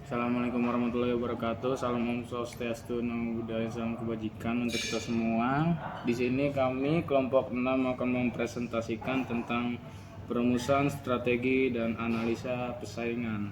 Assalamualaikum warahmatullahi wabarakatuh. Salam Om Swastiastu, Namo Buddhaya, salam kebajikan untuk kita semua. Di sini kami kelompok 6 akan mempresentasikan tentang perumusan strategi dan analisa persaingan.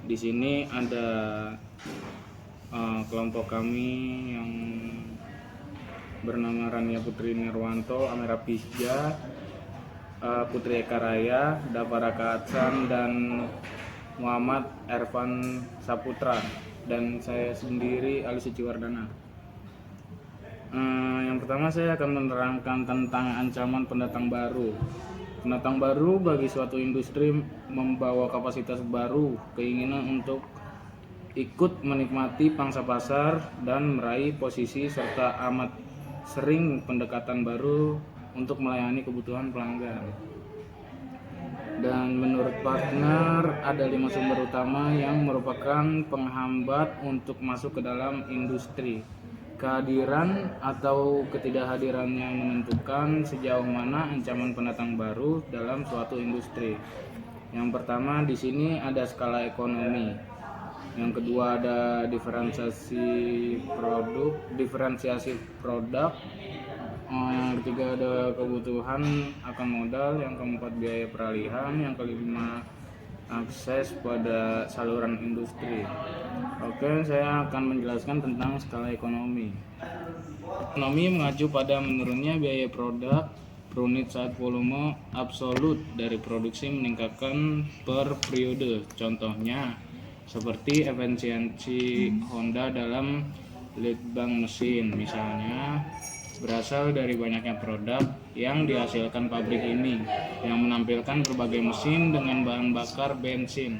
Di sini ada kelompok kami yang bernama Rania Putri Nirwanto, Amera Pisja, Putri Eka Raya, Davaraka Atsan, dan Muhammad Ervan Saputra, dan saya sendiri Ali Suciwardana. Yang pertama saya akan menerangkan tentang ancaman pendatang baru. Pendatang baru bagi suatu industri membawa kapasitas baru, keinginan untuk ikut menikmati pangsa pasar dan meraih posisi, serta amat sering pendekatan baru untuk melayani kebutuhan pelanggan. Dan menurut partner ada 5 sumber utama yang merupakan penghambat untuk masuk ke dalam industri. Kehadiran atau ketidakhadirannya menentukan sejauh mana ancaman pendatang baru dalam suatu industri. Yang pertama di sini ada skala ekonomi. Yang kedua ada diferensiasi produk. Yang ketiga ada kebutuhan akan modal. Yang keempat biaya peralihan. Yang kelima akses pada saluran industri. Oke, saya akan menjelaskan tentang skala ekonomi. Ekonomi mengacu pada menurunnya biaya produk per unit saat volume absolut dari produksi meningkatkan per periode. Contohnya seperti efisiensi Honda dalam lead bank mesin misalnya berasal dari banyaknya produk yang dihasilkan pabrik ini yang menampilkan berbagai mesin dengan bahan bakar bensin.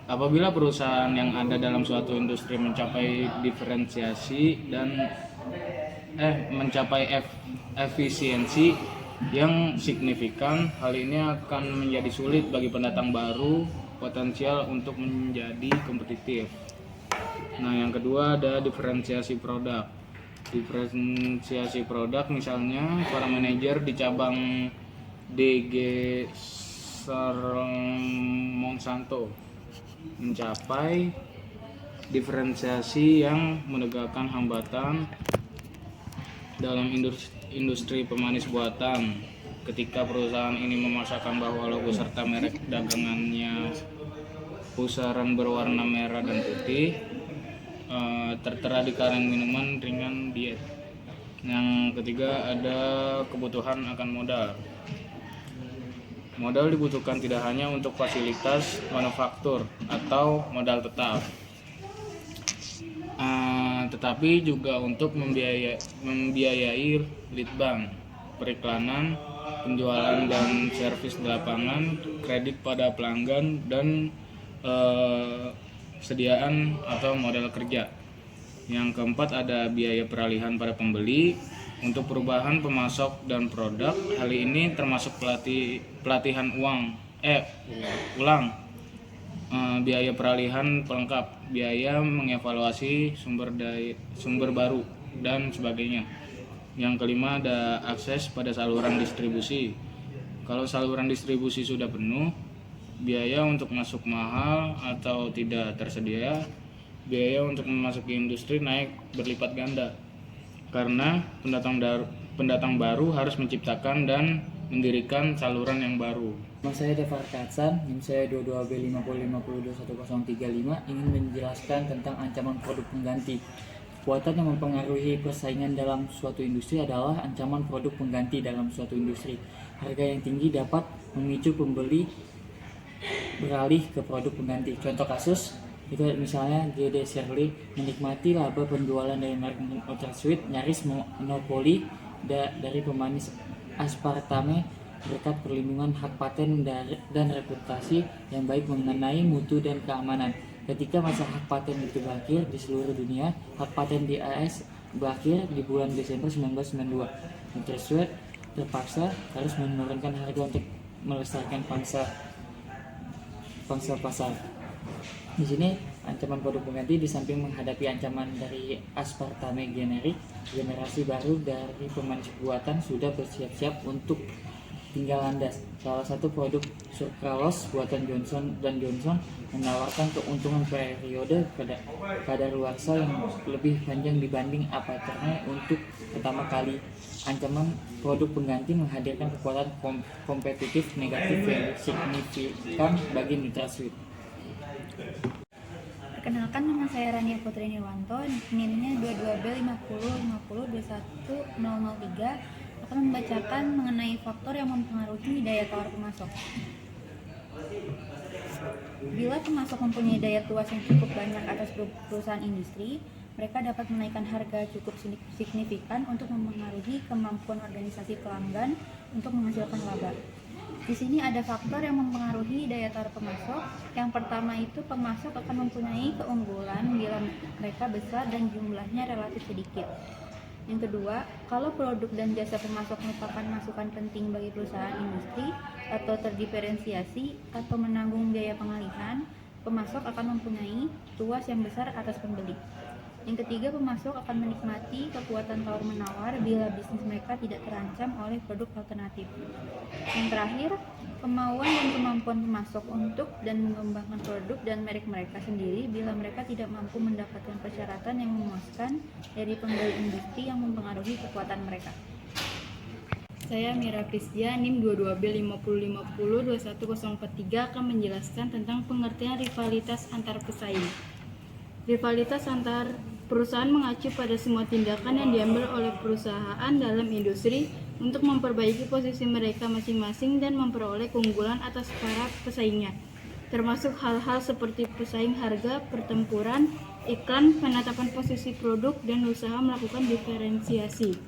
Apabila perusahaan yang ada dalam suatu industri mencapai diferensiasi dan efisiensi yang signifikan, hal ini akan menjadi sulit bagi pendatang baru potensial untuk menjadi kompetitif. Nah, yang kedua ada diferensiasi produk. Diferensiasi produk misalnya para manajer di cabang DG Monsanto mencapai diferensiasi yang menegakkan hambatan dalam industri pemanis buatan. Ketika perusahaan ini memasakkan bahwa logo serta merek dagangannya pusaran berwarna merah dan putih, tertera di kaleng minuman ringan diet. Yang ketiga ada kebutuhan akan modal. Modal dibutuhkan tidak hanya untuk fasilitas manufaktur atau modal tetap, tetapi juga untuk membiayai lead bank, periklanan, penjualan dan servis di lapangan, kredit pada pelanggan, dan sediaan atau modal kerja. Yang keempat ada biaya peralihan pada pembeli untuk perubahan pemasok dan produk. Hal ini termasuk pelatihan ulang, biaya peralihan pelengkap, biaya mengevaluasi sumber baru, dan sebagainya. Yang kelima ada akses pada saluran distribusi. Kalau saluran distribusi sudah penuh, biaya untuk masuk mahal atau tidak tersedia, biaya untuk memasuki industri naik berlipat ganda karena pendatang baru harus menciptakan dan mendirikan saluran yang baru. Nama saya Davaraka Atsan, NIM saya 22B50502135, ingin menjelaskan tentang ancaman produk pengganti. Kekuatan yang mempengaruhi persaingan dalam suatu industri adalah ancaman produk pengganti dalam suatu industri. Harga yang tinggi dapat memicu pembeli beralih ke produk pengganti. Contoh kasus itu misalnya GD Shirley menikmati laba penjualan dari merek NutraSweet nyaris monopoli dari pemanis aspartame berkat perlindungan hak paten dan reputasi yang baik mengenai mutu dan keamanan. Ketika masa hak paten itu berakhir di seluruh dunia, hak paten di AS berakhir di bulan Desember 1992. NutraSweet terpaksa harus menurunkan harga untuk melestarikan pangsa pasar. Di sini ancaman produk pengganti di samping menghadapi ancaman dari aspartame generik, generasi baru dari pemanis buatan sudah bersiap-siap untuk tinggal landas. Salah satu produk sucralose buatan Johnson & Johnson menawarkan keuntungan periode kadaluarsa yang lebih panjang dibanding aparatnya untuk pertama kali. Ancaman produk pengganti menghadirkan kekuatan kompetitif negatif yang signifikan bagi NitraSweet. Perkenalkan, nama saya Rania Putri Nirwanto, NIM-nya 22B5050210003, akan membacakan mengenai faktor yang mempengaruhi daya tawar pemasok. Bila pemasok mempunyai daya tuas yang cukup banyak atas perusahaan industri, mereka dapat menaikkan harga cukup signifikan untuk mempengaruhi kemampuan organisasi pelanggan untuk menghasilkan laba. Di sini ada faktor yang mempengaruhi daya tawar pemasok. Yang pertama itu, pemasok akan mempunyai keunggulan bila mereka besar dan jumlahnya relatif sedikit. Yang kedua, kalau produk dan jasa pemasok merupakan masukan penting bagi perusahaan industri atau terdiferensiasi atau menanggung biaya pengalihan, pemasok akan mempunyai tuas yang besar atas pembeli. Yang ketiga, pemasok akan menikmati kekuatan tawar-menawar bila bisnis mereka tidak terancam oleh produk alternatif. Yang terakhir, kemauan dan kemampuan pemasok untuk dan mengembangkan produk dan merek mereka sendiri bila mereka tidak mampu mendapatkan persyaratan yang memuaskan dari pembeli industri yang mempengaruhi kekuatan mereka. Saya Mira Prisdia, NIM 22B5050210043 akan menjelaskan tentang pengertian rivalitas antar pesaing. Rivalitas antar perusahaan mengacu pada semua tindakan yang diambil oleh perusahaan dalam industri untuk memperbaiki posisi mereka masing-masing dan memperoleh keunggulan atas para pesaingnya, termasuk hal-hal seperti pesaing harga, pertempuran, iklan, penetapan posisi produk, dan usaha melakukan diferensiasi.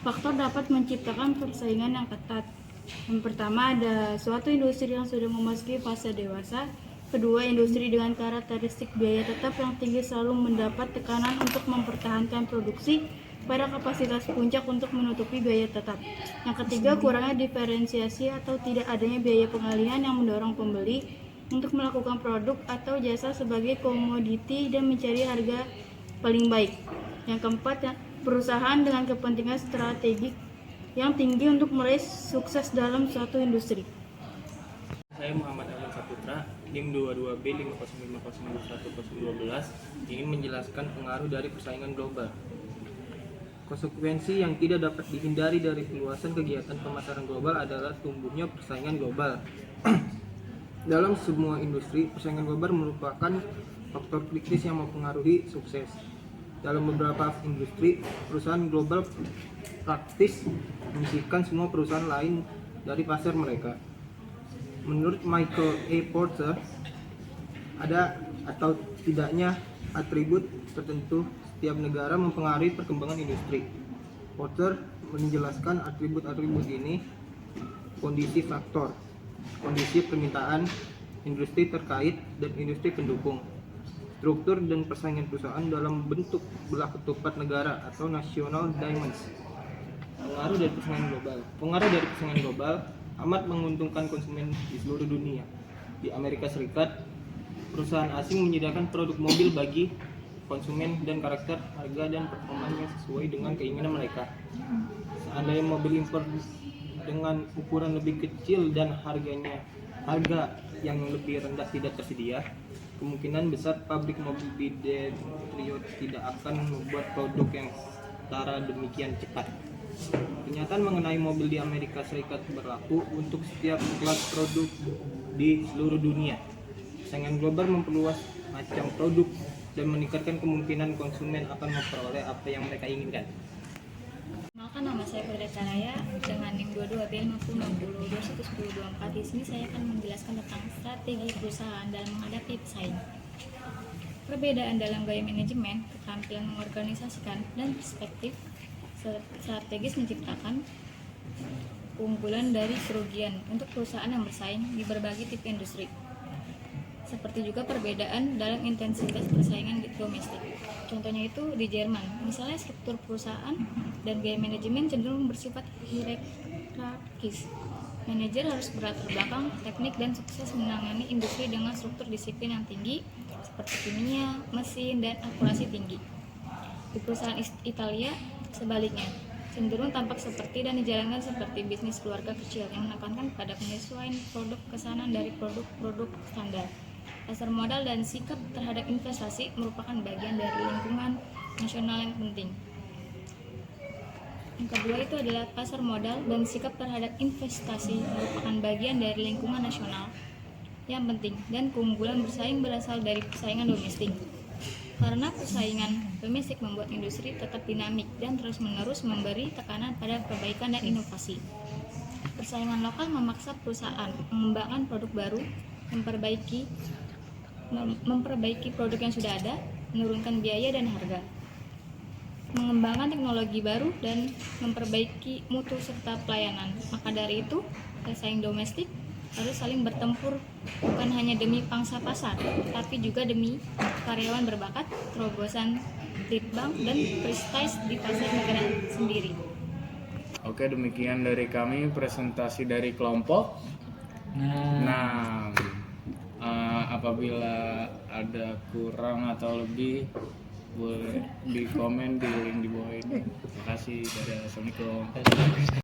Faktor dapat menciptakan persaingan yang ketat. Yang pertama, ada suatu industri yang sudah memasuki fase dewasa. Kedua, industri dengan karakteristik biaya tetap yang tinggi selalu mendapat tekanan untuk mempertahankan produksi pada kapasitas puncak untuk menutupi biaya tetap. Yang ketiga, kurangnya diferensiasi atau tidak adanya biaya pengalihan yang mendorong pembeli untuk melakukan produk atau jasa sebagai komoditi dan mencari harga paling baik. Yang keempat, perusahaan dengan kepentingan strategik yang tinggi untuk meraih sukses dalam suatu industri. Saya Muhammad Aman Saputra, NIM 22B5050210012, ingin menjelaskan pengaruh dari persaingan global. Konsekuensi yang tidak dapat dihindari dari peluasan kegiatan pemasaran global adalah tumbuhnya persaingan global. Dalam semua industri, persaingan global merupakan faktor kritis yang mempengaruhi sukses. Dalam beberapa industri, perusahaan global praktis menyisihkan semua perusahaan lain dari pasar mereka. Menurut Michael A. Porter, ada atau tidaknya atribut tertentu setiap negara mempengaruhi perkembangan industri. Porter menjelaskan atribut-atribut ini: kondisi faktor, kondisi permintaan, industri terkait, dan industri pendukung, struktur dan persaingan perusahaan dalam bentuk belah ketupat negara atau national diamonds. Pengaruh dari persaingan global amat menguntungkan konsumen di seluruh dunia. Di Amerika Serikat, perusahaan asing menyediakan produk mobil bagi konsumen dan karakter harga dan performanya sesuai dengan keinginan mereka. Seandainya mobil impor dengan ukuran lebih kecil dan harga yang lebih rendah tidak tersedia, kemungkinan besar pabrik mobil di Detroit tidak akan membuat produk yang setara demikian cepat. Kenyataan mengenai mobil di Amerika Serikat berlaku untuk setiap kelas produk di seluruh dunia. Persaingan global memperluas macam produk dan meningkatkan kemungkinan konsumen akan memperoleh apa yang mereka inginkan. Perkenalkan, nama saya Firda Caraya dengan NIM 22B5060210024. Di sini saya akan menjelaskan tentang strategi perusahaan dalam menghadapi pesaing. Perbedaan dalam gaya manajemen, keterampilan mengorganisasikan, dan perspektif strategis menciptakan keunggulan dari kerugian untuk perusahaan yang bersaing di berbagai tipe industri. Seperti juga perbedaan dalam intensitas persaingan di domestik. Contohnya itu di Jerman, misalnya struktur perusahaan dan gaya manajemen cenderung bersifat hierarkis. Manajer harus berlatar belakang teknik dan sukses menangani industri dengan struktur disiplin yang tinggi seperti kimia, mesin, dan akurasi tinggi. Di perusahaan Italia, sebaliknya, cenderung tampak seperti dan dijalankan seperti bisnis keluarga kecil yang menekankan pada penyesuaian produk pesanan dari produk-produk standar. Pasar modal dan sikap terhadap investasi merupakan bagian dari lingkungan nasional yang penting. Yang kedua itu adalah pasar modal dan sikap terhadap investasi merupakan bagian dari lingkungan nasional yang penting, dan keunggulan bersaing berasal dari persaingan domestik. Karena persaingan domestik membuat industri tetap dinamik dan terus-menerus memberi tekanan pada perbaikan dan inovasi. Persaingan lokal memaksa perusahaan mengembangkan produk baru, memperbaiki produk yang sudah ada, menurunkan biaya dan harga, mengembangkan teknologi baru, dan memperbaiki mutu serta pelayanan. Maka dari itu, pesaing domestik harus saling bertempur bukan hanya demi pangsa pasar, tapi juga demi karyawan berbakat, terobosan litbang, dan prestis di pasar negara sendiri. Oke, demikian dari kami presentasi dari kelompok. Nah, apabila ada kurang atau lebih boleh di komen di link di bawah ini. Terima kasih. Dadah. Assalamualaikum.